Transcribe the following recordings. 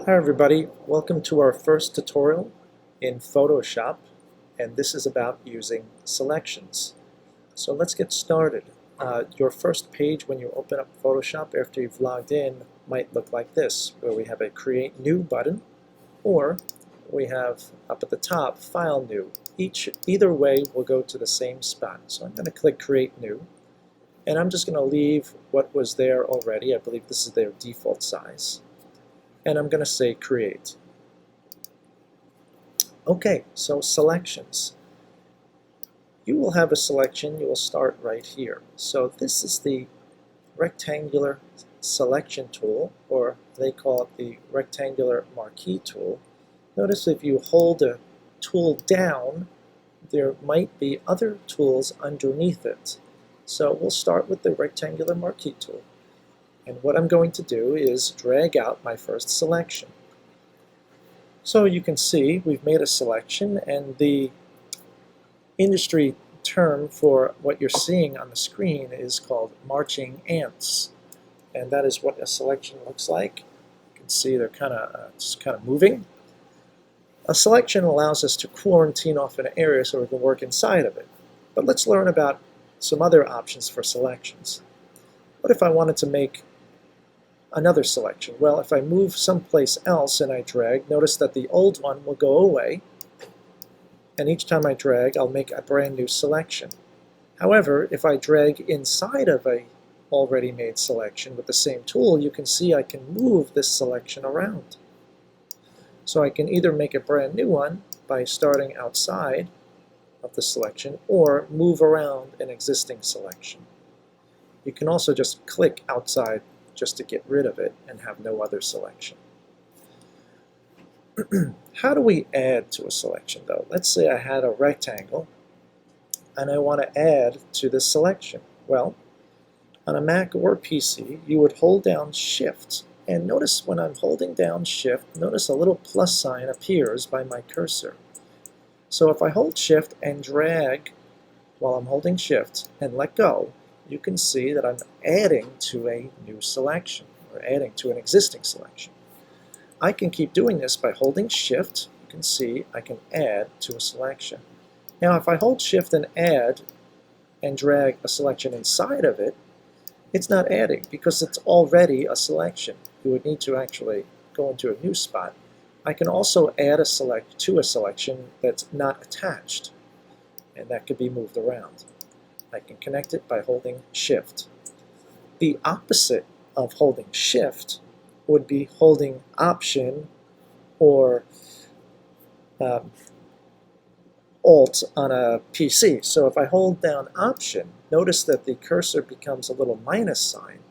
Hi everybody, welcome to our first tutorial in Photoshop, and this is about using selections. So let's get started. Your first page when you open up Photoshop after you've logged in might look like this, where we have a Create New button, or we have up at the top File New. Either way will go to the same spot. So I'm going to click Create New, and I'm just going to leave what was there already. I believe this is their default size. And I'm going to say create. Okay, so selections. You will have a selection. You will start right here. So this is the rectangular selection tool, or they call it the rectangular marquee tool. Notice if you hold a tool down, there might be other tools underneath it. So we'll start with the rectangular marquee tool. And what I'm going to do is drag out my first selection. So you can see we've made a selection, and the industry term for what you're seeing on the screen is called marching ants. And that is what a selection looks like. You can see they're just kind of moving. A selection allows us to quarantine off an area so we can work inside of it. But let's learn about some other options for selections. What if I wanted to make another selection? Well, if I move someplace else and I drag, notice that the old one will go away, and each time I drag I'll make a brand new selection. However, if I drag inside of a already made selection with the same tool, you can see I can move this selection around. So I can either make a brand new one by starting outside of the selection or move around an existing selection. You can also just click outside just to get rid of it and have no other selection. How do we add to a selection though? Let's say I had a rectangle and I want to add to this selection. Well, on a Mac or PC, you would hold down Shift, and notice when I'm holding down Shift, notice a little plus sign appears by my cursor. So if I hold Shift and drag while I'm holding Shift and let go, you can see that I'm adding to a new selection, or adding to an existing selection. I can keep doing this by holding Shift. You can see I can add to a selection. Now if I hold Shift and add and drag a selection inside of it, it's not adding because it's already a selection. You would need to actually go into a new spot. I can also add to a selection that's not attached, and that could be moved around. I can connect it by holding Shift. The opposite of holding Shift would be holding Option or Alt on a PC. So if I hold down Option, notice that the cursor becomes a little minus sign.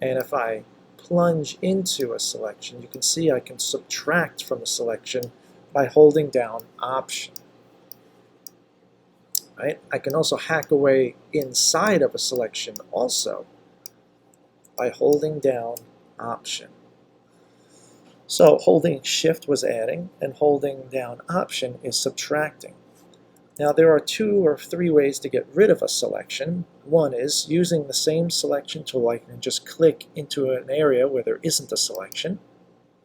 And if I plunge into a selection, you can see I can subtract from the selection by holding down Option. Right? I can also hack away inside of a selection also by holding down Option. So holding Shift was adding, and holding down Option is subtracting. Now there are 2 or 3 ways to get rid of a selection. One is using the same selection tool. I can just click into an area where there isn't a selection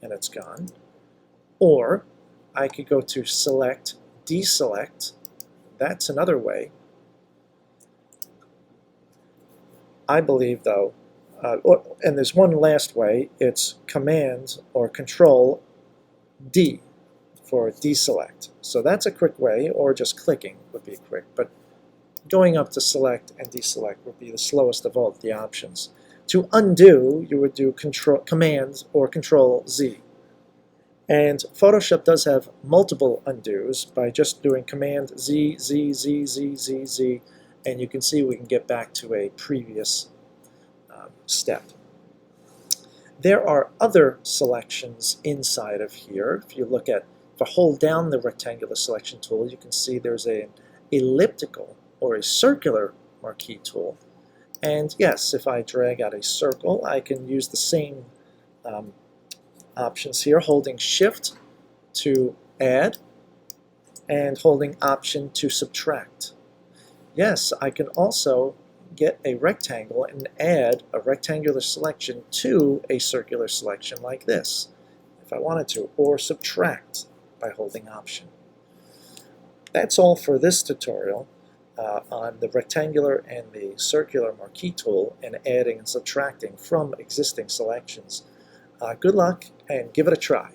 and it's gone. Or I could go to Select, Deselect. That's another way. I believe, though, and there's one last way, it's Command or Control D for deselect. So that's a quick way, or just clicking would be quick, but going up to select and deselect would be the slowest of all the options. To undo, you would do Command or Control Z. And Photoshop does have multiple undos by just doing Command Z, Z, Z, Z, Z, Z, and you can see we can get back to a previous step. There are other selections inside of here. If I hold down the rectangular selection tool, you can see there's an elliptical or a circular marquee tool. And yes, if I drag out a circle, I can use the same options here, holding Shift to add and holding Option to subtract. Yes, I can also get a rectangle and add a rectangular selection to a circular selection like this. If if I wanted to, or subtract by holding Option. That's all for this tutorial on the rectangular and the circular marquee tool and adding and subtracting from existing selections. Good luck and give it a try.